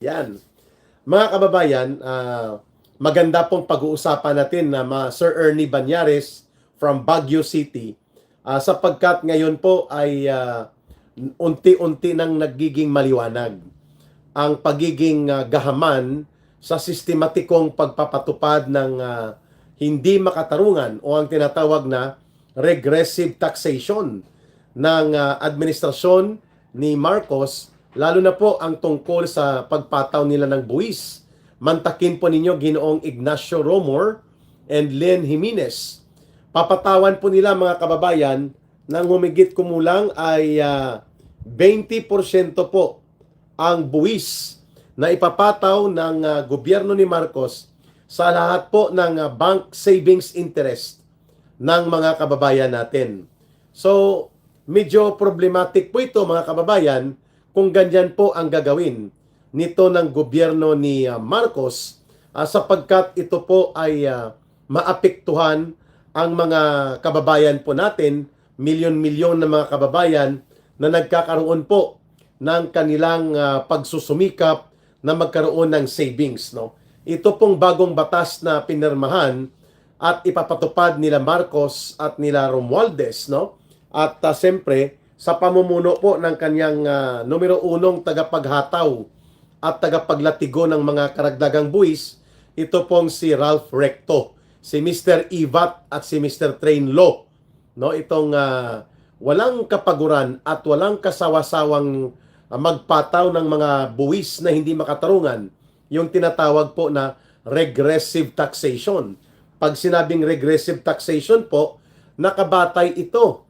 Yan. Mga kababayan, maganda pong pag-uusapan natin na Sir Ernie Banyares from Baguio City sapagkat ngayon po ay unti-unti nang nagiging maliwanag ang pagiging gahaman sa sistematikong pagpapatupad ng hindi makatarungan o ang tinatawag na regressive taxation ng administrasyon ni Marcos, lalo na po ang tungkol sa pagpataw nila ng buwis. Mantakin po ninyo Ginoong Ignacio Romor and Len Jimenez. Papatawan po nila mga kababayan ng humigit kumulang ay 20% po ang buwis na ipapataw ng gobyerno ni Marcos sa lahat po ng bank savings interest ng mga kababayan natin. So, medyo problematic po ito mga kababayan kung ganyan po ang gagawin nito ng gobyerno ni Marcos sapagkat ito po ay maapektuhan ang mga kababayan po natin, milyon-milyon na mga kababayan na nagkakaroon po ng kanilang pagsusumikap na magkaroon ng savings. No? Ito pong bagong batas na pinirmahan at ipapatupad nila Marcos at nila Romualdez, no? At siyempre, sa pamumuno po ng kanyang numero unong tagapaghataw at tagapaglatigo ng mga karagdagang buwis, ito pong si Ralph Recto, si Mr. Ivat at si Mr. Trainlo. No, itong walang kapaguran at walang kasawasawang magpataw ng mga buwis na hindi makatarungan, yung tinatawag po na regressive taxation. Pag sinabing regressive taxation po, nakabatay ito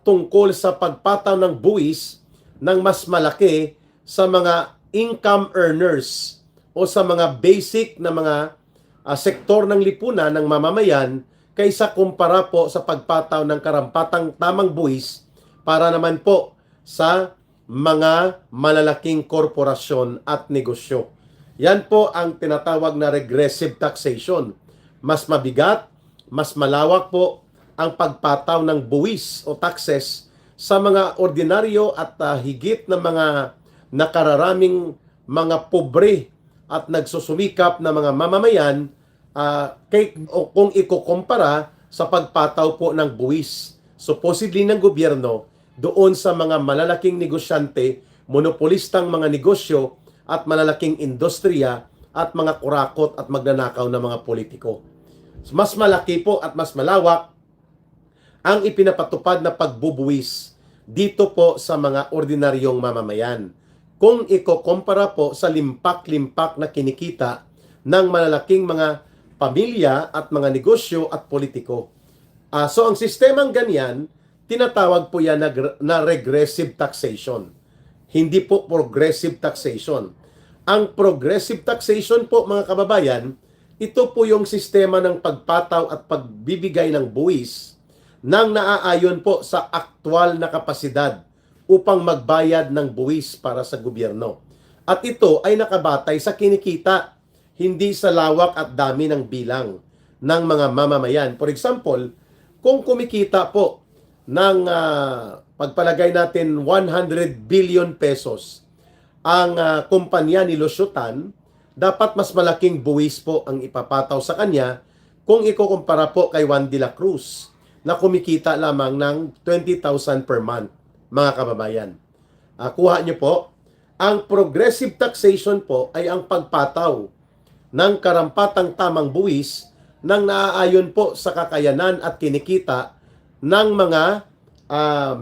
tungkol sa pagpataw ng buwis ng mas malaki sa mga income earners o sa mga basic na mga sektor ng lipunan ng mamamayan kaysa kumpara po sa pagpataw ng karampatang tamang buwis para naman po sa mga malalaking korporasyon at negosyo. Yan po ang tinatawag na regressive taxation. Mas mabigat, mas malawak po ang pagpataw ng buwis o taxes sa mga ordinaryo at higit na mga nakararaming mga pobre at nagsusumikap na mga mamamayan kung ikukumpara sa pagpataw po ng buwis supposedly ng gobyerno doon sa mga malalaking negosyante, monopolistang mga negosyo at malalaking industriya at mga kurakot at magnanakaw na mga politiko. Mas malaki po at mas malawak ang ipinapatupad na pagbubuwis dito po sa mga ordinaryong mamamayan. Kung ikukumpara po sa limpak-limpak na kinikita ng malalaking mga pamilya at mga negosyo at politiko. So ang sistemang ganyan, tinatawag po yan na regressive taxation. Hindi po progressive taxation. Ang progressive taxation po mga kababayan, ito po yung sistema ng pagpataw at pagbibigay ng buwis nang naaayon po sa aktwal na kapasidad upang magbayad ng buwis para sa gobyerno. At ito ay nakabatay sa kinikita, hindi sa lawak at dami ng bilang ng mga mamamayan. For example, kung kumikita po ng pagpalagay natin 100 billion pesos ang kumpanya ni Lusutan, dapat mas malaking buwis po ang ipapataw sa kanya kung ikukumpara po kay Juan de la Cruz na kumikita lamang ng 20,000 per month, mga kababayan. Kuha nyo po, ang progressive taxation po ay ang pagpataw ng karampatang tamang buwis nang naaayon po sa kakayanan at kinikita ng mga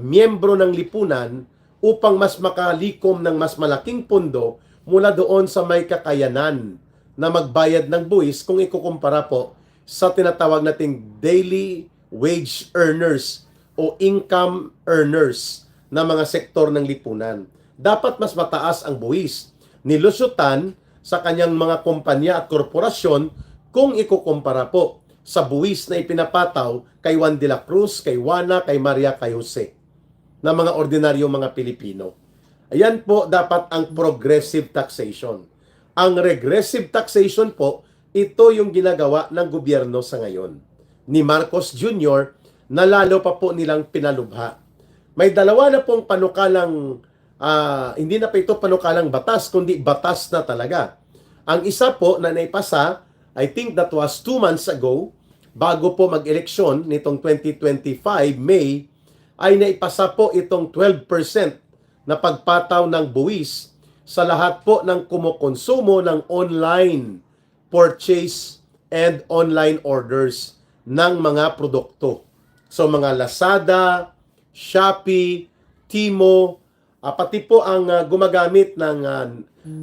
miyembro ng lipunan upang mas makalikom ng mas malaking pondo mula doon sa may kakayanan na magbayad ng buwis kung ikukumpara po sa tinatawag nating daily wage earners o income earners na mga sektor ng lipunan. Dapat mas mataas ang buwis ni Lusutan sa kanyang mga kumpanya at korporasyon kung ikukumpara po sa buwis na ipinapataw kay Juan de la Cruz, kay Juana, kay Maria, kay Jose na mga ordinaryong mga Pilipino. Ayan po dapat ang progressive taxation. Ang regressive taxation po, ito yung ginagawa ng gobyerno sa ngayon ni Marcos Jr. na lalo pa po nilang pinalubha. May dalawa na pong panukalang hindi na pa ito panukalang batas, kundi batas na talaga. Ang isa po na naipasa, I think that was 2 months ago, bago po mag-eleksyon nitong 2025 May, ay naipasa po itong 12% na pagpataw ng buwis sa lahat po ng kumukonsumo ng online purchase and online orders ng mga produkto. So mga Lazada, Shopee, Timo, pati po ang gumagamit ng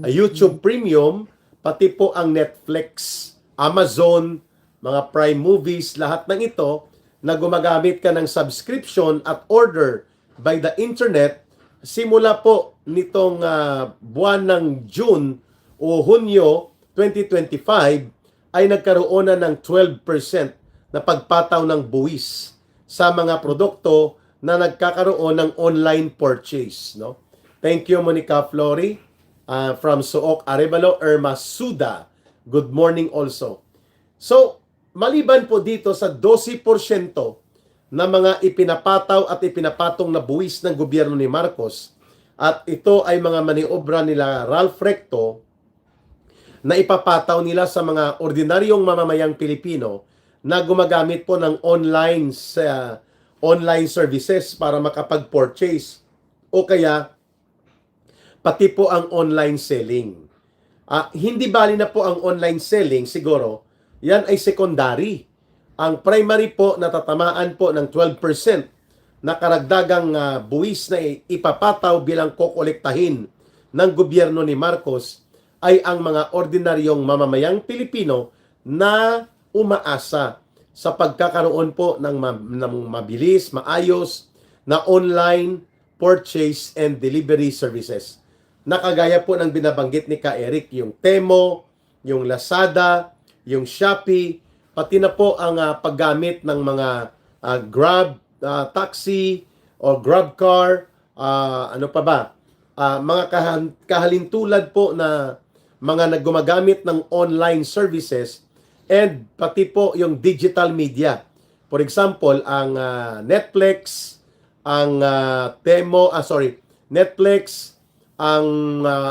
YouTube Premium, pati po ang Netflix, Amazon, mga Prime Movies, lahat ng ito na gumagamit ka ng subscription at order by the internet, simula po nitong buwan ng June o Hunyo 2025 ay nagkaroon na ng 12% na pagpataw ng buwis sa mga produkto na nagkakaroon ng online purchase. No? Thank you, Monica Flory, from Suok, Arevalo, Irma Suda. Good morning also. So, maliban po dito sa 12% na mga ipinapataw at ipinapatong na buwis ng gobyerno ni Marcos, at ito ay mga maniobra nila Ralph Recto na ipapataw nila sa mga ordinaryong mamamayang Pilipino na gumagamit po ng online services para makapag-purchase o kaya pati po ang online selling. Hindi bali na po ang online selling, siguro, yan ay secondary. Ang primary po natatamaan po ng 12% na karagdagang buwis na ipapataw bilang kokolektahin ng gobyerno ni Marcos ay ang mga ordinaryong mamamayang Pilipino na umaasa sa pagkakaroon po ng mabilis, maayos na online purchase and delivery services. Nakagaya po ng binabanggit ni Ka Eric, yung Temo, yung Lazada, yung Shopee, pati na po ang paggamit ng mga Grab taxi o Grab car, ano pa ba? Mga kahalintulad po na mga naggumagamit ng online services and pati po yung digital media. For example, ang Netflix, ang Netflix, ang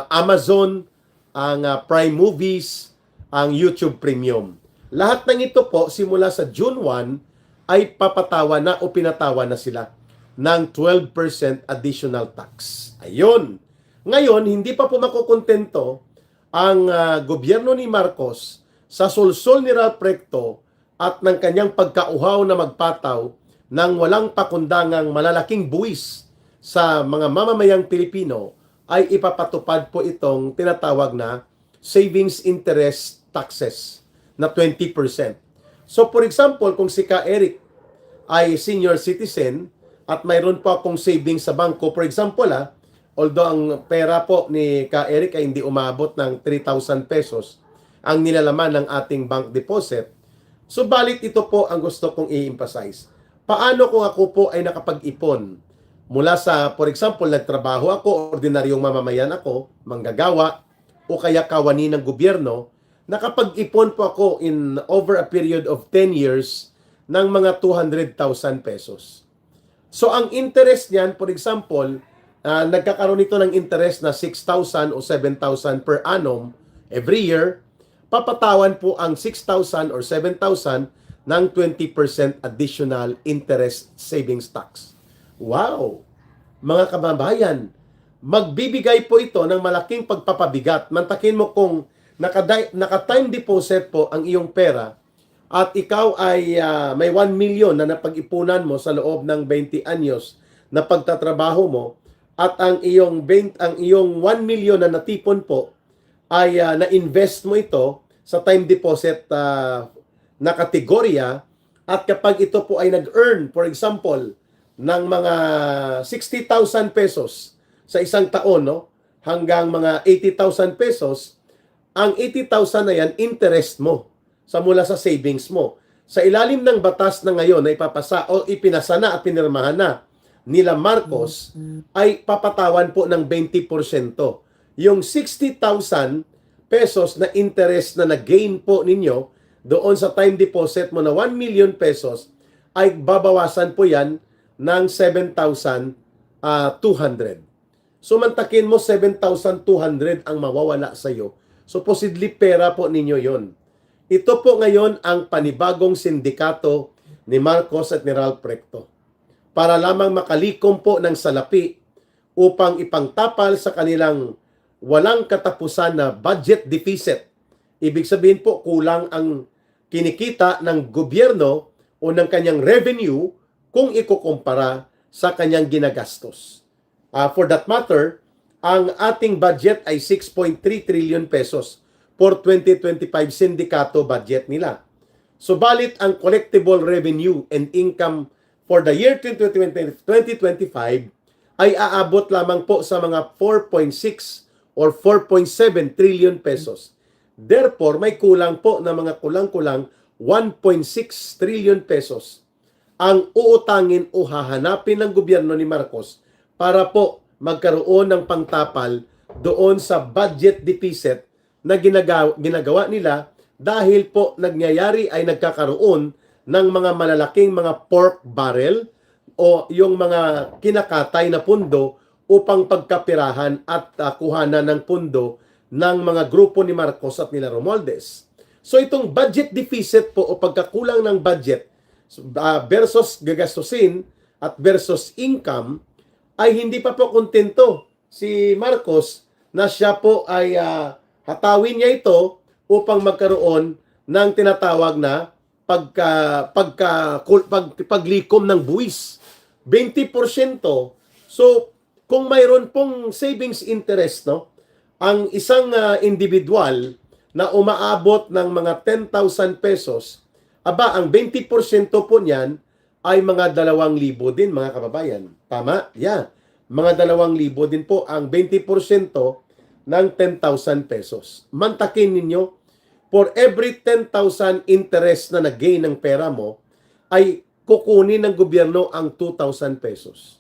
Amazon, ang Prime Movies, ang YouTube Premium. Lahat ng ito po, simula sa June 1, ay papatawa na o pinatawa na sila ng 12% additional tax. Ayun. Ngayon, hindi pa po makukontento ang gobyerno ni Marcos sa sulsol ni Ralph Recto at ng kanyang pagkauhaw na magpataw ng walang pakundangang malalaking buwis sa mga mamamayang Pilipino, ay ipapatupad po itong tinatawag na savings interest taxes na 20%. So for example, kung si Ka Eric ay senior citizen at mayroon po akong savings sa bangko, for example although ang pera po ni Ka Eric ay hindi umabot ng 3,000 pesos ang nilalaman ng ating bank deposit, subalit ito po ang gusto kong i-emphasize. Paano kung ako po ay nakapag-ipon mula sa, for example, nagtrabaho ako, ordinaryong mamamayan ako, manggagawa, o kaya kawani ng gobyerno, nakapag-ipon po ako in over a period of 10 years ng mga 200,000 pesos. So, ang interest niyan, for example, nagkakaroon ito ng interest na 6,000 o 7,000 per annum every year, papatawan po ang 6,000 or 7,000 ng 20% additional interest savings tax. Wow! Mga kababayan, magbibigay po ito ng malaking pagpapabigat. Mantakin mo kung naka-time deposit po ang iyong pera at ikaw ay may 1 million na napag-ipunan mo sa loob ng 20 anyos na pagtatrabaho mo at ang iyong 1 million na natipon po ay na-invest mo ito sa time deposit na kategorya, at kapag ito po ay nag-earn, for example, ng mga 60,000 pesos sa isang taon, no, hanggang mga 80,000 pesos, ang 80,000 na yan, interest mo mula sa savings mo. Sa ilalim ng batas na ngayon na ipapasa o ipinasa na at pinirmahan na nila Marcos, ay papatawan po ng 20%. Yung 60,000 pesos na interest na nag-gain po ninyo doon sa time deposit mo na 1 million pesos, ay babawasan po yan ng 7,200. So mantakin mo 7,200 ang mawawala sa iyo. Supposedly pera po ninyo yon. Ito po ngayon ang panibagong sindikato ni Marcos at ni Ralph Recto para lamang makalikom po ng salapi upang ipangtapal sa kanilang walang katapusan na budget deficit. Ibig sabihin po kulang ang kinikita ng gobyerno o ng kanyang revenue kung ikukumpara sa kanyang ginagastos. For that matter, ang ating budget ay 6.3 trillion pesos for 2025 sindikato budget nila. Subalit ang collectible revenue and income for the year 2025 ay aabot lamang po sa mga 4.6 or 4.7 trillion pesos. Therefore, may kulang po na mga kulang-kulang 1.6 trillion pesos ang uutangin o hahanapin ng gobyerno ni Marcos para po magkaroon ng pangtapal doon sa budget deficit na ginagawa nila dahil po nagyayari ay nagkakaroon ng mga malalaking mga pork barrel o yung mga kinakatay na pundo upang pagkapirahan at kuhanan ng pundo ng mga grupo ni Marcos at nila Romualdez. So itong budget deficit po o pagkakulang ng budget versus gagastusin at versus income ay hindi pa po kontento si Marcos na siya po ay hatawin niya ito upang magkaroon ng tinatawag na paglikom ng buwis. 20%. So, kung mayroon pong savings interest, no, ang isang individual na umaabot ng mga 10,000 pesos, ang 20% po niyan ay mga 2,000 din, mga kababayan. Tama? Yeah. Mga 2,000 din po ang 20% ng 10,000 pesos. Mantakin ninyo, for every 10,000 interest na nag-gain ng pera mo, ay kukunin ng gobyerno ang 2,000 pesos.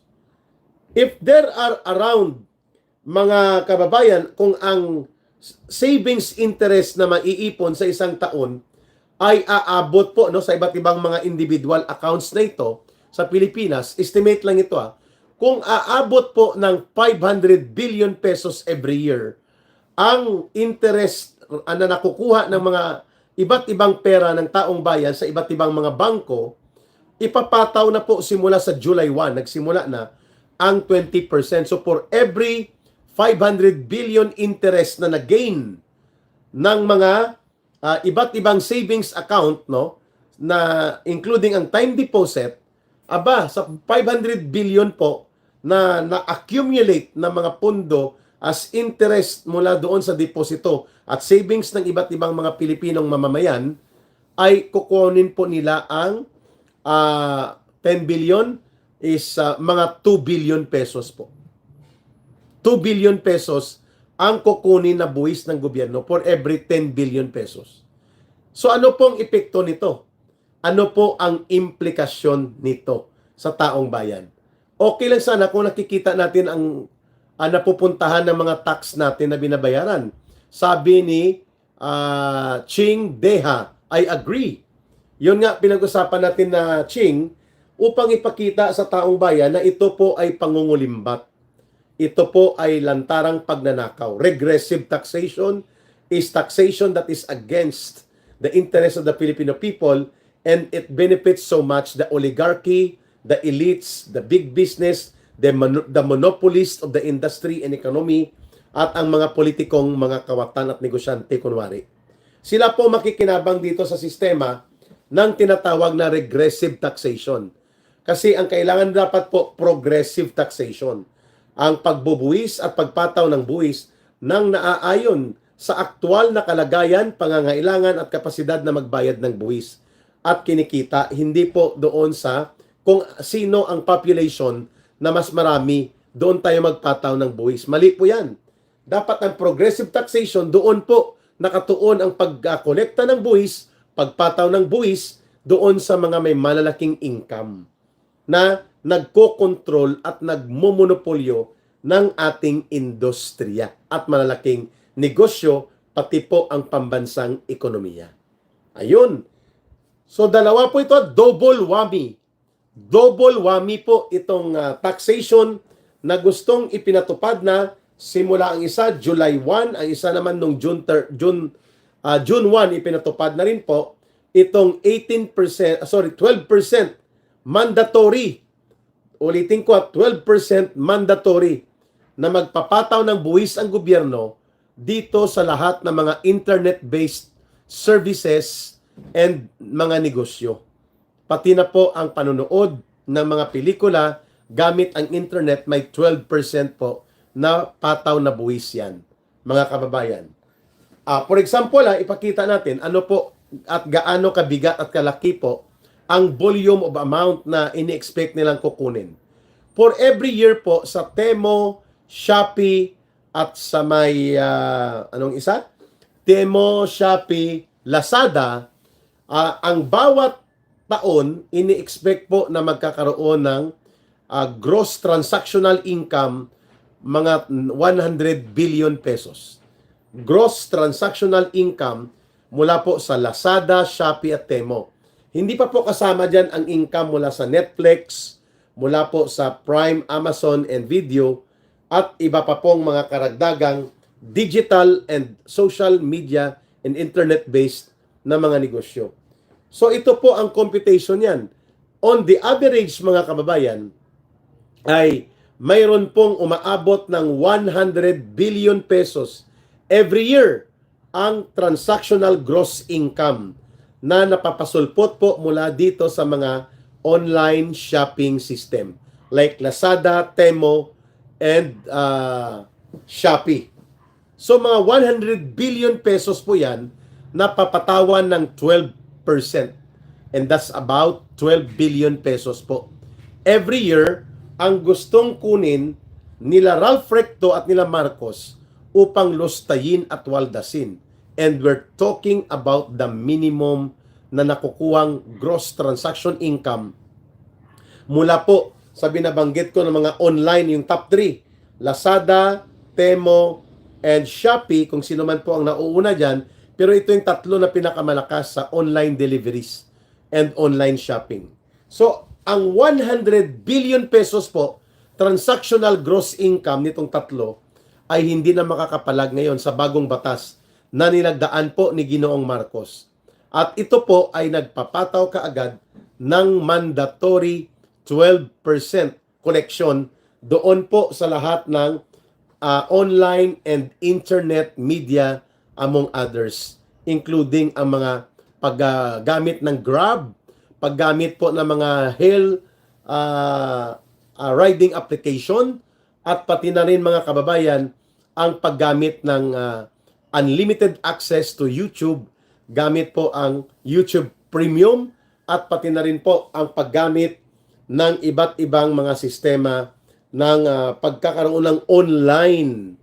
If there are around, mga kababayan, kung ang savings interest na maiipon sa isang taon ay aabot po sa iba't ibang mga individual accounts na ito sa Pilipinas, estimate lang ito kung aabot po ng 500 billion pesos every year, ang interest na nakukuha ng mga iba't ibang pera ng taong bayan sa iba't ibang mga bangko, ipapataw na po simula sa July 1, nagsimula na ang 20%. So for every 500 billion interest na na-gain ng mga iba't ibang savings account, na including ang time deposit, sa 500 billion po na na-accumulate na mga pundo as interest mula doon sa deposito at savings ng iba't ibang mga Pilipinong mamamayan, ay kukunin po nila ang 10 billion is mga 2 billion pesos po. 2 billion pesos ang kukunin na buwis ng gobyerno for every 10 billion pesos. So ano pong epekto nito? Ano po ang implikasyon nito sa taong bayan? Okay lang sana kung nakikita natin ang napupuntahan ng mga tax natin na binabayaran. Sabi ni Ching Deha, I agree. Yun nga pinag-usapan natin na Ching, upang ipakita sa taong bayan na ito po ay pangungulimbat. Ito po ay lantarang pagnanakaw. Regressive taxation is taxation that is against the interest of the Filipino people, and it benefits so much the oligarchy, the elites, the big business, the monopolist of the industry and economy, at ang mga politikong mga kawatan at negosyante kunwari. Sila po makikinabang dito sa sistema ng tinatawag na regressive taxation. Kasi ang kailangan dapat po progressive taxation. Ang pagbubuwis at pagpataw ng buwis nang naaayon sa aktual na kalagayan, pangangailangan at kapasidad na magbayad ng buwis at kinikita, hindi po doon sa kung sino ang population na mas marami, doon tayo magpataw ng buwis. Mali po yan. Dapat ang progressive taxation, doon po nakatuon ang pagkolekta ng buwis, pagpataw ng buwis, doon sa mga may malalaking income na nagko-control at nagmomonopolyo ng ating industriya at malalaking negosyo, pati po ang pambansang ekonomiya. Ayun. So dalawa po ito, double whammy. Double whammy po itong taxation na gustong ipinatupad na simula ang isa July 1, ang isa naman nung June 1 ipinatupad na rin po itong 12% mandatory. Ulitin ko, 12% mandatory na magpapataw ng buwis ang gobyerno dito sa lahat ng mga internet-based services and mga negosyo. Pati na po ang panonood ng mga pelikula gamit ang internet, may 12% po na pataw na buwis yan, mga kababayan. For example, ipakita natin ano po at gaano kabigat at kalaki po ang volume of amount na ini-expect nilang kukunin. For every year po sa Temo, Shopee at sa may anong isa? Temo, Shopee, Lazada, ang bawat taon ini-expect po na magkakaroon ng gross transactional income mga 100 billion pesos. Gross transactional income mula po sa Lazada, Shopee at Temo. Hindi pa po kasama dyan ang income mula sa Netflix, mula po sa Prime, Amazon, and Video, at iba pa pong mga karagdagang digital and social media and internet-based na mga negosyo. So ito po ang computation yan. On the average, mga kababayan, ay mayroon pong umaabot ng 100 billion pesos every year ang transactional gross income na napapasulpot po mula dito sa mga online shopping system like Lazada, Temo, and Shopee. So mga 100 billion pesos po yan napapatawan ng 12%. And that's about 12 billion pesos po. Every year, ang gustong kunin nila Ralph Recto at nila Marcos upang lustayin at waldasin. And we're talking about the minimum na nakukuhang gross transaction income mula po sa binabanggit ko ng mga online, yung top 3, Lazada, Temo, and Shopee, kung sino man po ang nauuna dyan, pero ito yung tatlo na pinakamalakas sa online deliveries and online shopping. So, ang 100 billion pesos po, transactional gross income nitong tatlo, ay hindi na makakapalag ngayon sa bagong batas na nilagdaan po ni Ginoong Marcos. At ito po ay nagpapataw kaagad ng mandatory 12% collection doon po sa lahat ng online and internet media among others, including ang mga paggamit ng Grab, paggamit po ng mga hail riding application, at pati na rin mga kababayan ang paggamit ng unlimited access to YouTube, gamit po ang YouTube Premium, at pati na rin po ang paggamit ng iba't ibang mga sistema ng pagkakaroon ng online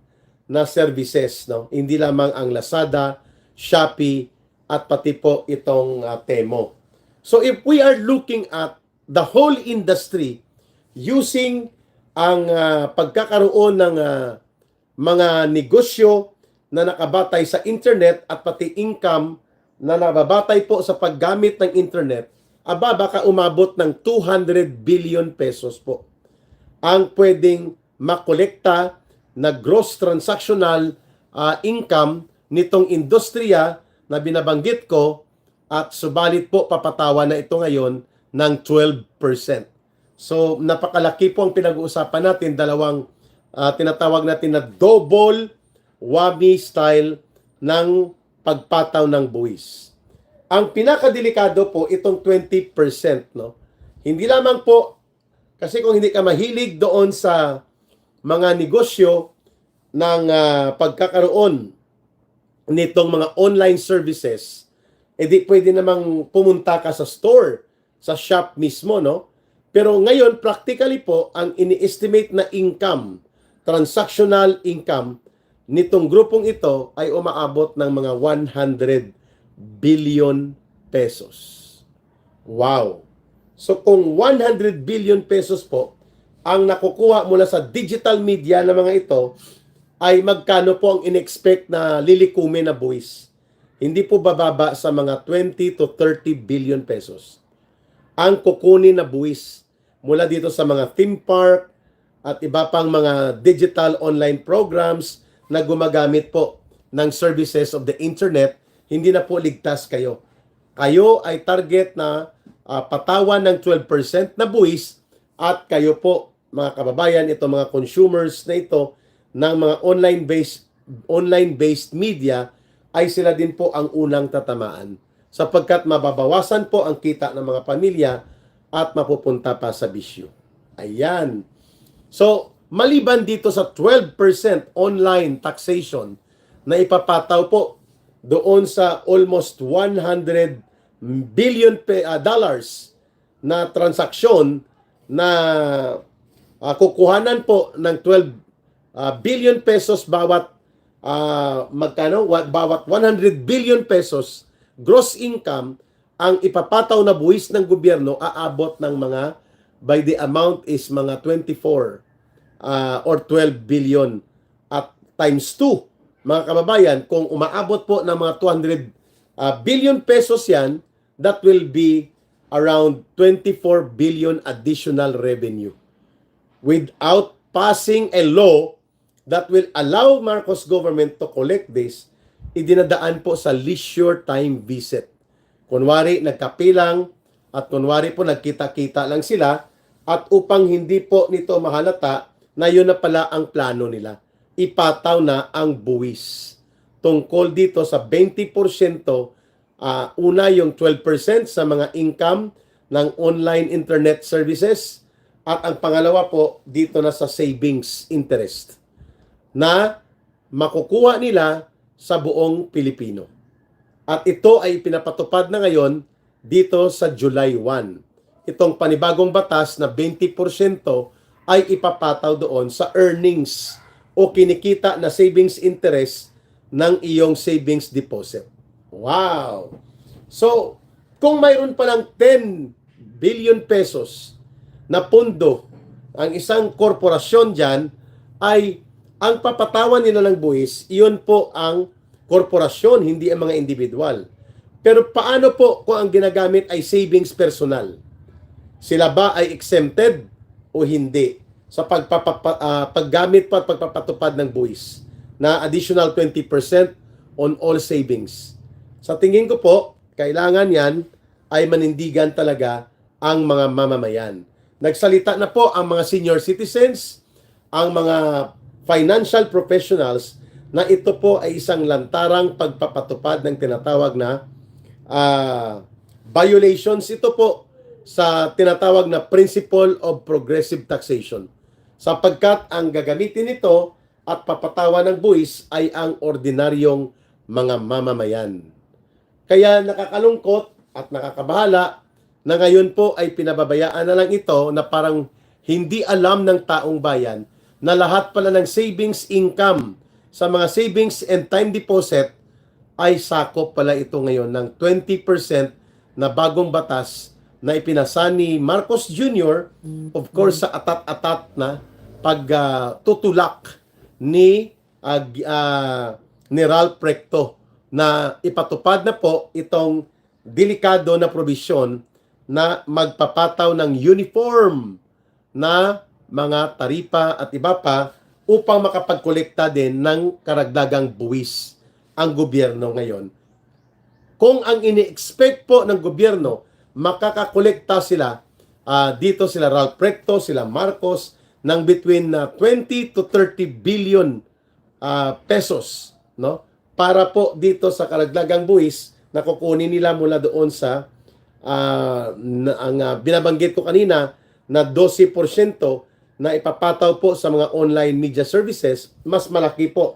na services, no? Hindi lamang ang Lazada, Shopee, at pati po itong Temo. So if we are looking at the whole industry using ang pagkakaroon ng mga negosyo na nakabatay sa internet at pati income na nababatay po sa paggamit ng internet, baka umabot ng 200 billion pesos po ang pwedeng makolekta na gross transactional income nitong industriya na binabanggit ko, at subalit po papatawan na ito ngayon ng 12%. So napakalaki po ang pinag-uusapan natin, dalawang tinatawag natin na double whammy style ng pagpataw ng buwis. Ang pinakadelikado po itong 20%, no? Hindi lamang po kasi kung hindi ka mahilig doon sa mga negosyo ng pagkakaroon nitong mga online services, edi pwede namang pumunta ka sa store, sa shop mismo, no? Pero ngayon, practically po, ang ini-estimate na income, transactional income, nitong grupong ito ay umaabot ng mga 100 billion pesos. Wow! So kung 100 billion pesos po ang nakukuha mula sa digital media na mga ito, ay magkano po ang in-expect na lilikumin na buwis? Hindi po bababa sa mga 20 to 30 billion pesos ang kukunin na buwis mula dito sa mga theme park, at iba pang mga digital online programs na gumagamit po ng services of the internet, hindi na po ligtas kayo. Kayo ay target na patawan ng 12% na buwis at kayo po, mga kababayan, ito mga consumers na ito ng mga online-based media ay sila din po ang unang tatamaan sapagkat mababawasan po ang kita ng mga pamilya at mapupunta pa sa bisyo. Ayan. So, maliban dito sa 12% online taxation na ipapataw po doon sa almost 100 billion dollars na transaksyon na kukuhanan po ng 12 billion pesos bawat bawat 100 billion pesos gross income ang ipapataw na buwis ng gobyerno aabot ng mga by the amount is mga 24 or 12 billion at times 2 mga kababayan, kung umaabot po ng mga 200 billion pesos yan, that will be around 24 billion additional revenue without passing a law that will allow Marcos government to collect this. Idinadaan po sa leisure time visit. Kunwari nagkapilang at kunwari po nagkita-kita lang sila at upang hindi po nito mahalata na yun na pala ang plano nila, ipataw na ang buwis. Tungkol dito sa 20%, una yung 12% sa mga income ng online internet services at ang pangalawa po dito na sa savings interest na makukuha nila sa buong Pilipino. At ito ay pinapatupad na ngayon dito sa July 1. Itong panibagong batas na 20% ay ipapataw doon sa earnings o kinikita na savings interest ng iyong savings deposit. Wow! So, kung mayroon pa lang 10 billion pesos na pondo ang isang korporasyon dyan, ay ang papatawan nila ng buwis, iyon po ang korporasyon, hindi ang mga individual. Pero paano po kung ang ginagamit ay savings personal? Sila ba ay exempted o hindi sa paggamit pa at pagpapatupad ng buwis na additional 20% on all savings? Sa tingin ko po, kailangan yan ay manindigan talaga ang mga mamamayan. Nagsalita na po ang mga senior citizens, ang mga financial professionals na ito po ay isang lantarang pagpapatupad ng tinatawag na violations. Ito po sa tinatawag na principle of progressive taxation. Sapagkat ang gagamitin nito at papatawan ng buwis ay ang ordinaryong mga mamamayan. Kaya nakakalungkot at nakakabahala na ngayon po ay pinababayaan na lang ito na parang hindi alam ng taong bayan na lahat pala ng savings income sa mga savings and time deposit ay sakop pala ito ngayon ng 20% na bagong batas na ipinasa ni Marcos Jr. of course sa atat-atat na pagtutulak ni Ralph Recto na ipatupad na po itong delikado na probisyon na magpapataw ng uniform na mga taripa at iba pa upang makapagkolekta din ng karagdagang buwis ang gobyerno ngayon. Kung ang ini-expect po ng gobyerno, makakakolekta sila, dito sila Ralph Recto, sila Marcos, ng between 20 to 30 billion pesos, no? Para po dito sa karagdagang buwis na kukunin nila mula doon sa binabanggit ko kanina na 12% na ipapataw po sa mga online media services, mas malaki po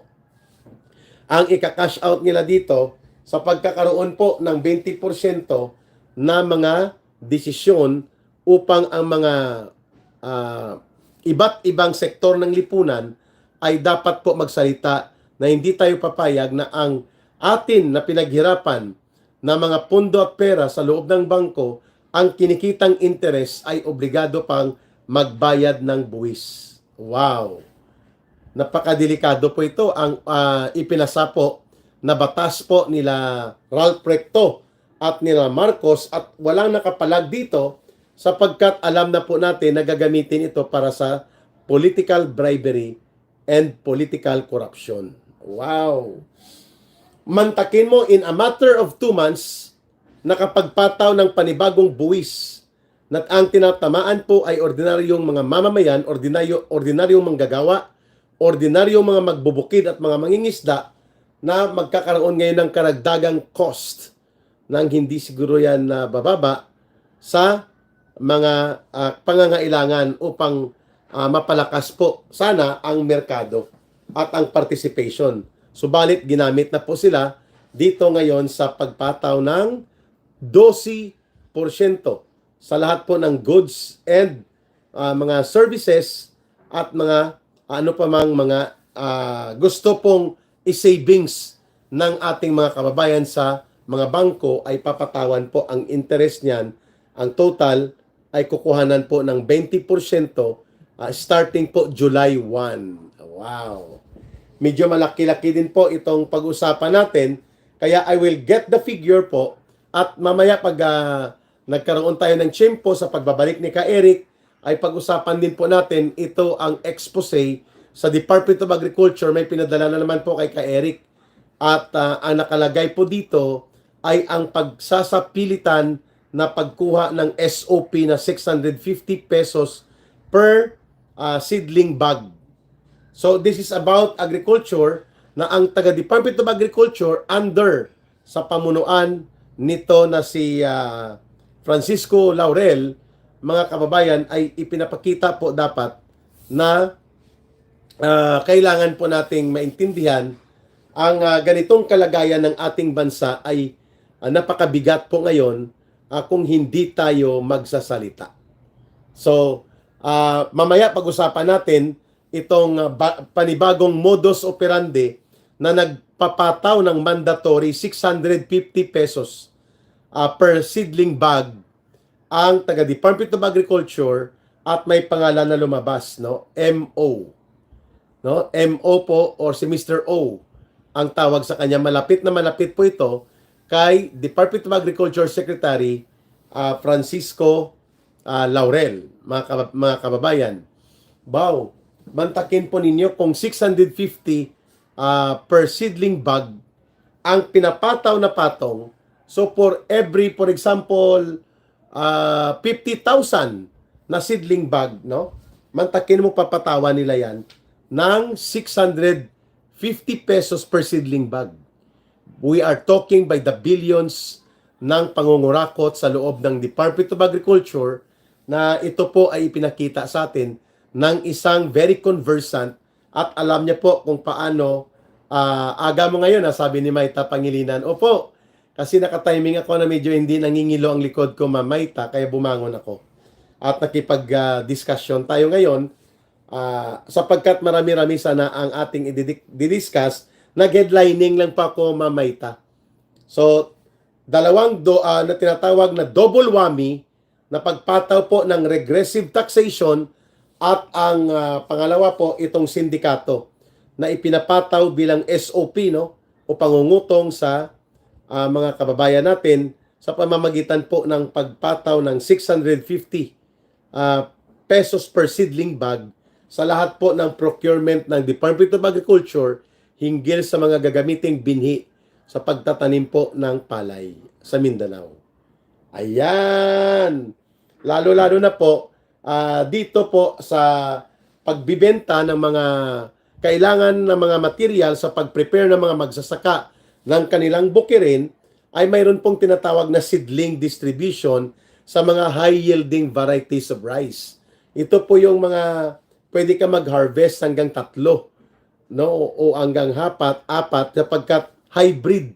ang ika-cash out nila dito sa pagkakaroon po ng 20% na mga desisyon upang ang mga iba't ibang sektor ng lipunan ay dapat po magsalita na hindi tayo papayag na ang atin na pinaghirapan na mga pondo at pera sa loob ng bangko, ang kinikitang interest ay obligado pang magbayad ng buwis. Wow! Napakadelikado po ito ang ipinasa po na batas po nila Ralph Recto at nila Marcos at walang nakapalag dito sapagkat alam na po natin na gagamitin ito para sa political bribery, and political corruption. Wow! Mantakin mo in a matter of 2 months, nakapagpataw ng panibagong buwis na ang tinatamaan po ay ordinaryong mga mamamayan, ordinaryong manggagawa, ordinaryong mga magbubukid at mga mangingisda na magkakaroon ngayon ng karagdagang cost nang hindi siguro yan na bababa sa mga pangangailangan upang mapalakas po sana ang merkado at ang participation. Subalit ginamit na po sila dito ngayon sa pagpataw ng 12% sa lahat po ng goods and mga services at mga ano pa mang mga gusto pong i-savings ng ating mga kababayan sa mga bangko ay papatawan po ang interest niyan. Ang total ay kukuhanan po ng 20% starting po July 1. Wow! Medyo malaki-laki din po itong pag-usapan natin. Kaya I will get the figure po at mamaya pag nagkaroon tayo ng tiyempo sa pagbabalik ni Ka Eric, ay pag-usapan din po natin ito ang expose sa Department of Agriculture. May pinadala na naman po kay Ka Eric. At ang nakalagay po dito ay ang pagsasapilitan na pagkuha ng SOP na 650 pesos per seedling bag. So this is about agriculture na ang taga-Department of Agriculture under sa pamunuan nito na si Francisco Laurel, mga kababayan, ay ipinapakita po dapat na kailangan po nating maintindihan ang ganitong kalagayan ng ating bansa ay napakabigat po ngayon kung hindi tayo magsasalita. So, mamaya pag-usapan natin itong panibagong modus operandi na nagpapataw ng mandatory 650 pesos per seedling bag ang taga-Department of Agriculture at may pangalan na lumabas, no? MO. No? MO po or si Mr. O ang tawag sa kanya. Malapit na malapit po ito kay Department of Agriculture Secretary Francisco Laurel, mga kababayan. Wow! Mantakin po ninyo kung 650 per seedling bag ang pinapataw na patong. So for example, 50,000 na seedling bag, no? Mantakin mo papatawan nila yan ng 650 pesos per seedling bag. We are talking by the billions ng pangungurakot sa loob ng Department of Agriculture na ito po ay ipinakita sa atin ng isang very conversant at alam niya po kung paano aga mo ngayon, sabi ni Maita Pangilinan. Opo, kasi nakatiming ako na medyo hindi nangingilo ang likod ko, Ma'am Maita, kaya bumangon ako. At nakipag-discussion tayo ngayon sapagkat marami-rami sana ang ating i-discuss. Nag-headlining lang pa ako, Ma'am Maita. So, dalawang na tinatawag na double whammy na pagpataw po ng regressive taxation at ang pangalawa po itong sindikato na ipinapataw bilang SOP, no, o pangungutong sa mga kababayan natin sa pamamagitan po ng pagpataw ng 650 pesos per seedling bag sa lahat po ng procurement ng Department of Agriculture hinggil sa mga gagamiting binhi sa pagtatanim po ng palay sa Mindanao. Ayan! Lalo-lalo na po dito po sa pagbibenta ng mga kailangan ng mga material sa pag-prepare ng mga magsasaka ng kanilang bukirin ay mayroon pong tinatawag na seedling distribution sa mga high-yielding varieties of rice. Ito po yung mga pwede ka mag-harvest hanggang 3, no, o hanggang 4 sapagkat hybrid.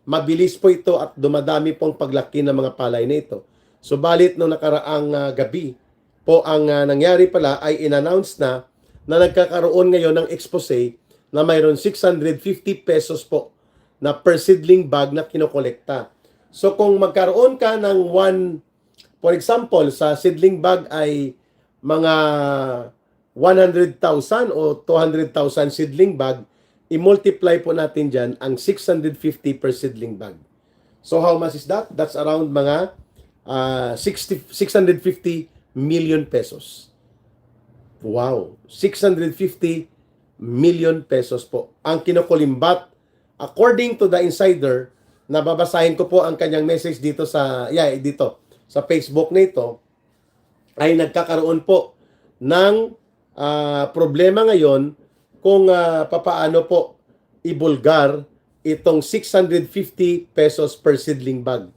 Mabilis po ito at dumadami pong paglaki ng mga palay na ito. Subalit nung nakaraang gabi po ang nangyari pala ay in-announce na nagkakaroon ngayon ng expose na mayroon 650 pesos po na per seedling bag na kinokolekta. So kung magkaroon ka ng for example, sa seedling bag ay mga 100,000 o 200,000 seedling bag, i-multiply po natin dyan ang 650 per seedling bag. So how much is that? That's around mga 650 million pesos. Wow, 650 million pesos po ang kinukulimbat according to the insider. Nababasahin ko po ang kanyang message dito sa dito sa Facebook nito, ay nagkakaroon po ng problema ngayon kung papaano po ibulgar itong 650 pesos per seedling bag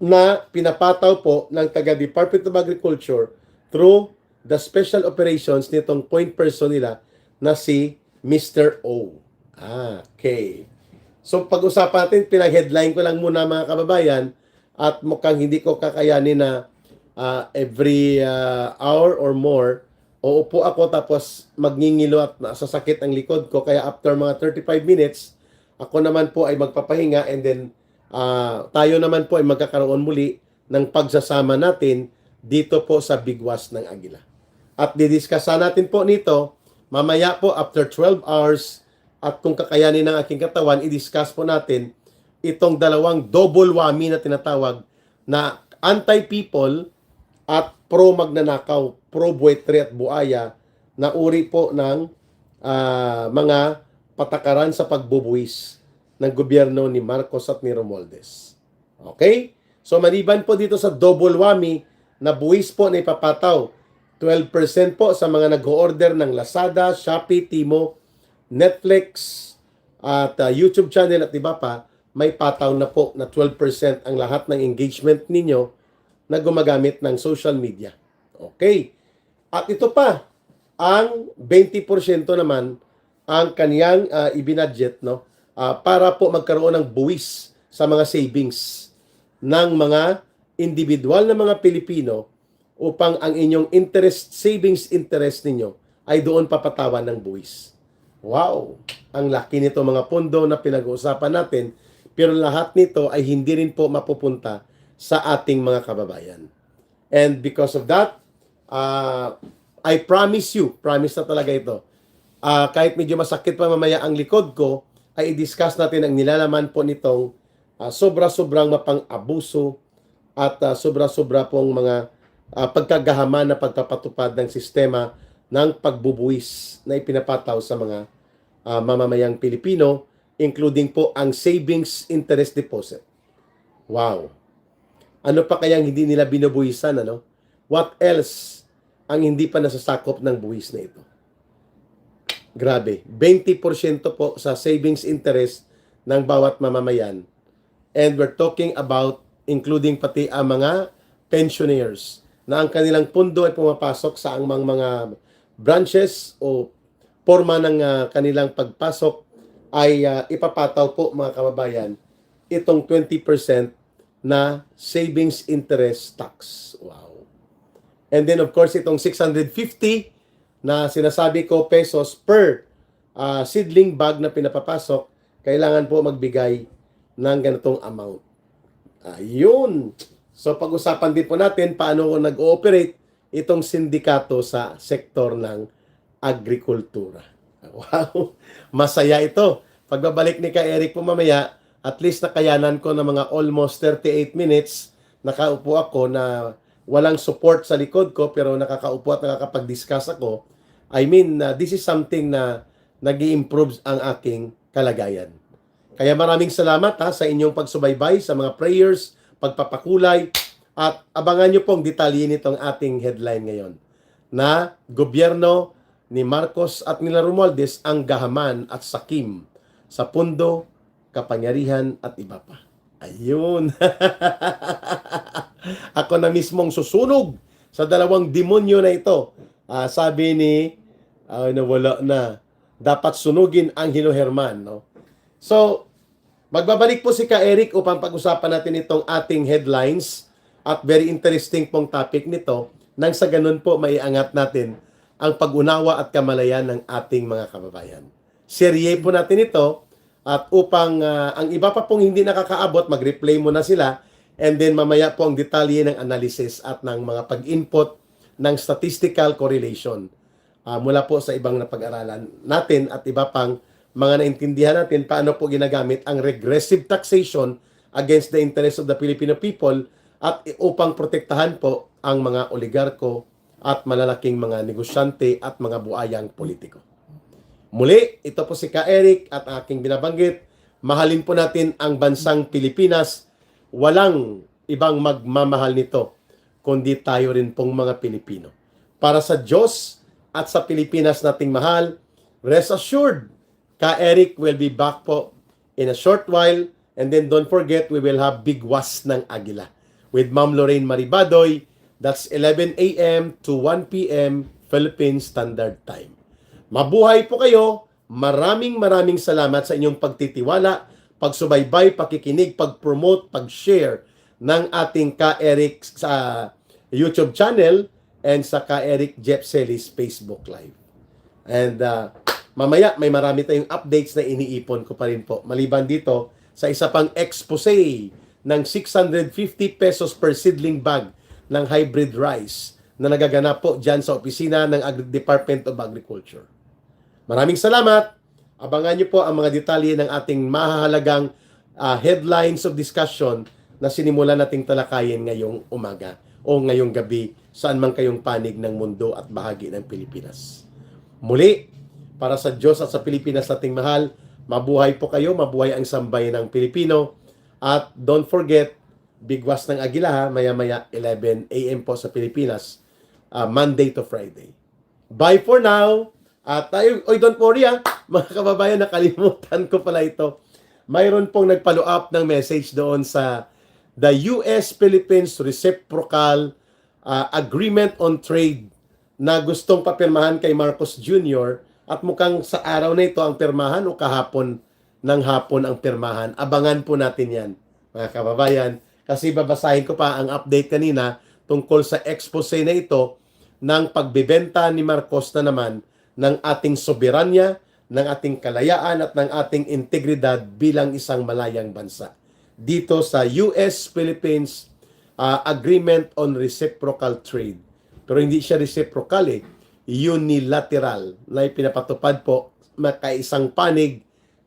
na pinapataw po ng taga Department of Agriculture through the special operations nitong point person nila na si Mr. O. Okay. So pag-usapan natin, pinag-headline ko lang muna mga kababayan, at mukhang hindi ko kakayanin na every hour or more uupo ako tapos magngingilo at nasasakit ang likod ko. Kaya after mga 35 minutes, ako naman po ay magpapahinga, and then tayo naman po ay magkakaroon muli ng pagsasama natin dito po sa Bigwas ng Agila. At didiscussa natin po nito mamaya po after 12 hours, at kung kakayanin ng aking katawan, i-discuss po natin itong dalawang double whammy na tinatawag na anti-people at pro-magnanakaw, pro-buetre at buaya na uri po ng mga patakaran sa pagbubuwis ng gobyerno ni Marcos at ni Romualdez. Okay? So maliban po dito sa double whammy na buwis po na ipapataw, 12% po sa mga nag-order ng Lazada, Shopee, Timo, Netflix, at YouTube channel at iba pa, may pataw na po na 12% ang lahat ng engagement ninyo na gumagamit ng social media. Okay. At ito pa, ang 20% naman ang kaniyang ibinadget, no? Para po magkaroon ng buwis sa mga savings ng mga individual na mga Pilipino, upang ang inyong savings interest ninyo ay doon papatawan ng buwis. Wow! Ang laki nito mga pondo na pinag-uusapan natin, pero lahat nito ay hindi rin po mapupunta sa ating mga kababayan. And because of that, I promise na talaga ito, kahit medyo masakit pa mamaya ang likod ko, ay i-discuss natin ang nilalaman po nitong sobra-sobrang mapang-abuso at sobra-sobra pong mga pagkagahaman na pagpapatupad ng sistema ng pagbubuwis na ipinapataw sa mga mamamayang Pilipino, including po ang savings interest deposit. Wow! Ano pa kayang hindi nila binubuwisan, ano? What else ang hindi pa nasasakop ng buwis na ito? Grabe, 20% po sa savings interest ng bawat mamamayan. And we're talking about including pati ang mga pensioners na ang kanilang pundo ay pumapasok sa ang mga branches o forma ng kanilang pagpasok ay ipapataw po mga kababayan itong 20% na savings interest tax. Wow. And then of course itong 650 na sinasabi ko pesos per seedling bag na pinapapasok, kailangan po magbigay ng ganitong amount. Ayun. So pag-usapan din po natin paano nag-ooperate itong sindikato sa sektor ng agrikultura. Wow, masaya ito. Pagbabalik ni Eric po mamaya, at least nakayanan ko ng mga almost 38 minutes. Nakaupo ako na walang support sa likod ko, pero nakakaupo at nakakapag-discuss ako. I mean, this is something na nag-i-improve ang aking kalagayan. Kaya maraming salamat sa inyong pagsubaybay, sa mga prayers, pagpapakulay, at abangan nyo pong detalye nitong ating headline ngayon na gobyerno ni Marcos at nila Romualdez ang gahaman at sakim sa pundo, kapangyarihan at iba pa. Ayun. Ako na mismong susunog sa dalawang demonyo na ito. Sabi ni nawala na, dapat sunugin ang Hilo Herman, no? So, magbabalik po si Eric upang pag-usapan natin itong ating headlines at very interesting pong topic nito, nang sa ganun po maiangat natin ang pag-unawa at kamalayan ng ating mga kababayan. Serye po natin ito, at upang ang iba pa pong hindi nakakaabot, mag-replay mo na sila, and then mamaya po ang detalye ng analysis at ng mga pag-input ng statistical correlation mula po sa ibang napag-aralan natin at iba pang mga naintindihan natin paano po ginagamit ang regressive taxation against the interest of the Filipino people at upang protektahan po ang mga oligarko at malalaking mga negosyante at mga buayang politiko. Muli, ito po si Ka Eric at aking binabanggit, mahalin po natin ang bansang Pilipinas. Walang ibang magmamahal nito, kundi tayo rin pong mga Pilipino. Para sa Diyos at sa Pilipinas nating mahal, rest assured, Ka Eric will be back po in a short while. And then don't forget, we will have Big Was ng Agila with Ma'am Lorraine Maribadoy. That's 11 a.m. to 1 p.m. Philippine Standard Time. Mabuhay po kayo. Maraming salamat sa inyong pagtitiwala, pagsubaybay, pakikinig, pag-promote, pag-share ng ating Ka Eric sa YouTube channel and sa Ka Eric Jeff Celis Facebook Live. And mamaya may marami tayong updates na iniipon ko pa rin po. Maliban dito sa isa pang expose ng 650 pesos per seedling bag ng hybrid rice na nagaganap po dyan sa opisina ng Department of Agriculture. Maraming salamat. Abangan nyo po ang mga detalye ng ating mahahalagang headlines of discussion na sinimulan nating talakayin ngayong umaga o ngayong gabi saan man kayong panig ng mundo at bahagi ng Pilipinas. Muli, para sa Diyos at sa Pilipinas nating mahal, mabuhay po kayo, mabuhay ang sambayan ng Pilipino. At don't forget, Big Was ng Agila ha, maya-maya 11 a.m. po sa Pilipinas, Monday to Friday. Bye for now. At tayo, don't worry ha, mga kababayan, nakalimutan ko pala ito. Mayroon pong nag-follow up ng message doon sa the US-Philippines Reciprocal Agreement on Trade na gustong papirmahan kay Marcos Jr. At mukhang sa araw na ito ang pirmahan o kahapon ng hapon ang pirmahan. Abangan po natin yan, mga kababayan. Kasi babasahin ko pa ang update kanina tungkol sa expose na ito ng pagbebenta ni Marcos na naman ng ating soberanya, ng ating kalayaan at ng ating integridad bilang isang malayang bansa. Dito sa US-Philippines Agreement on Reciprocal Trade. Pero hindi siya reciprocal unilateral na ipinapatupad po makaisang panig,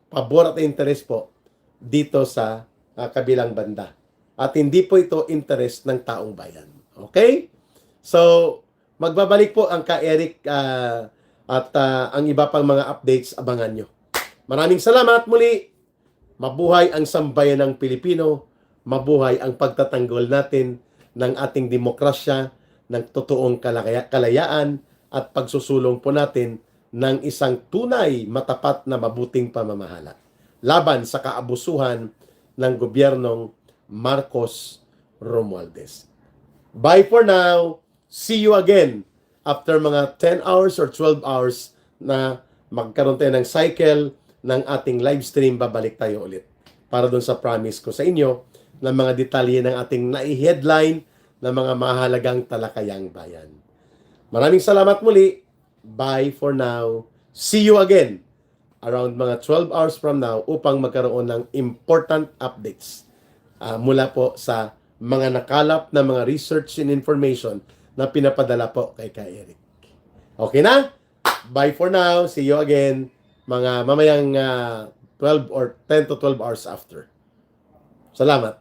pabor at interes po dito sa kabilang banda. At hindi po ito interest ng taong bayan. Okay? So, magbabalik po ang Ka Eric at ang iba pang mga updates, abangan nyo. Maraming salamat muli. Mabuhay ang sambayan ng Pilipino. Mabuhay ang pagtatanggol natin ng ating demokrasya, ng totoong kalayaan, at pagsusulong po natin ng isang tunay, matapat na mabuting pamamahala laban sa kaabusuhan ng gobyernong Marcos Romualdez. Bye for now. See you again after mga 10 hours or 12 hours na magkaroon tayo ng cycle ng ating live stream. Babalik tayo ulit para dun sa promise ko sa inyo ng mga detalye ng ating nai-headline ng mga mahalagang talakayang bayan. Maraming salamat muli. Bye for now. See you again around mga 12 hours from now upang magkaroon ng important updates mula po sa mga nakalap na mga research and information na pinapadala po kay Ka Eric. Okay na? Bye for now. See you again mga mamayang 12 or 10 to 12 hours after. Salamat.